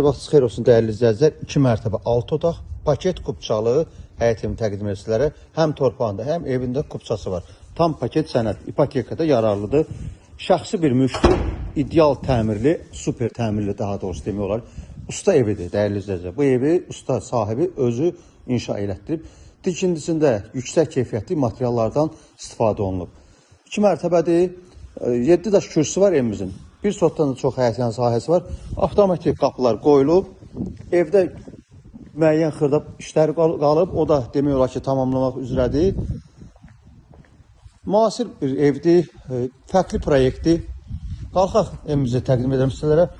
Vaxtınız xeyir olsun dəyərli izləyicilər. 2 mərtəbə 6 otaq, paket kupçalı həyət evi təqdim edir sizlərə. Həm torpağında, həm evində kupçası var. Tam paket sənəd, ipotekada yararlıdır. Şəxsi bir mülkdür, ideal təmirli, super təmirli daha doğrusu demək olar. Usta evidir dəyərli izləyicilər. Bu evi usta sahibi özü inşa elətdirib. Tikintisində yüksək keyfiyyətli materiallardan istifadə olunub. 2 mərtəbədir, 7 daş kürsüsü var evimizin. Bir sotdan da çox həyətyan sahəsi var. Avtomatik qapılar qoyulub. Evdə müəyyən xırda işlər qalıb. O da demək olar ki, tamamlamaq üzrədir. Müasir bir evdir. Fərqli proyektdir. Qalxaq evimizi təqdim edirəm sizlərə.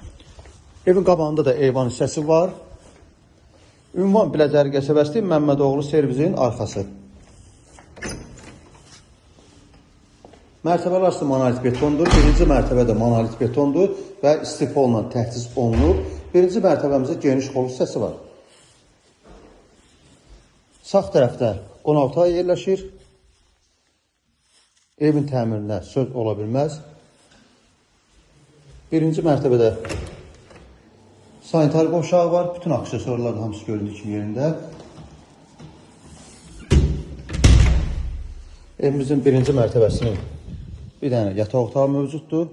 Evin qabağında da eyvan hissəsi var. Ünvan Biləcəri qəsəbəsi Məmmədoğlu servisin arxası. Mərtəbələr arası monolit betondur. Birinci mərtəbədə monolit betondur və istifolla təchiz olunub. Birinci mərtəbəmizdə geniş hol hissəsi var. Sağ tərəfdə qonaq otağı yerləşir. Evin təmirinə söz ola bilməz. Birinci mərtəbədə sanitar qovşağı var. Bütün aksesuarlar da hamısı göründüyü kimi yerində. Evimizin birinci mərtəbəsinin bir dənə yataq otağı mövcuddur.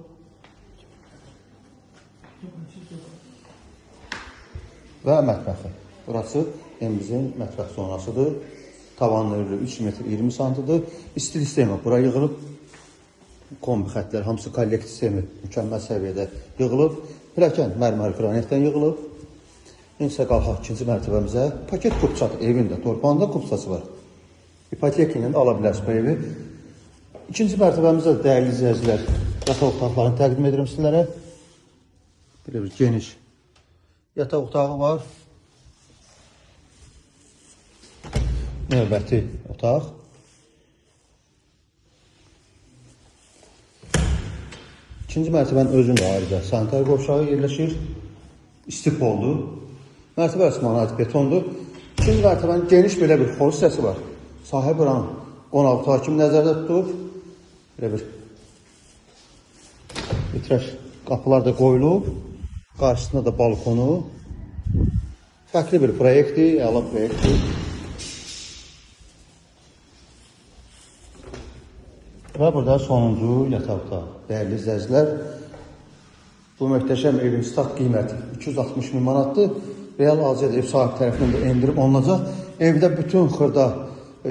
Və mətbəxi. Burası evimizin mətbəx zonasıdır. Tavanları 3 metr 20 santıdır. İstil sistemi bura yığılıb. Kombi xətlər hamısı kollektiv sistemi mükəmməl səviyyədə yığılıb. Pilləkən mərmər qranitdən yığılıb. İnsə qalxaq ikinci mərtəbəmizə. Paket kupçadır evində. Torpağında kupçası var. İpoteka ilə ala bilərsiniz bu evi. İkinci mərtəbəmizdə dəyərli izləyicilər yataq otaqlarını təqdim edirəm sizlərə. Belə bir geniş yataq otağı var. Növbəti otaq. İkinci mərtəbənin özündə ayrıca sanitar qovşağı yerləşir. İstipoldur. Mərtəbə arası monolit betondur. İkinci mərtəbənin geniş belə bir hol hissəsi var. Sahib buranın qonaq otağı kimi nəzərdə tutub. Belə bir vitraj qapılar da qoyulub. Qarşısında da balkonu. Fərqli bir proyektdir, əla proyektdir. Və burada sonuncu yataq otağı. Dəyərli izləyicilər, bu möhtəşəm evin start qiyməti 260 min manatdır. Real aziyyət ev sahibi tərəfindən də endirib olunacaq. Evdə bütün xırda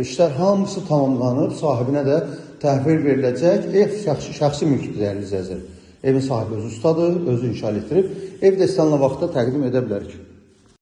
işlər hamısı tamamlanıb, sahibinə də təhvil veriləcək. Ev şəxsi mülkdür, dəyərli izləyicilər. Evin sahibi özü ustadır, özü inşa etdirib. Ev də istənilən vaxtda təqdim edə bilərik.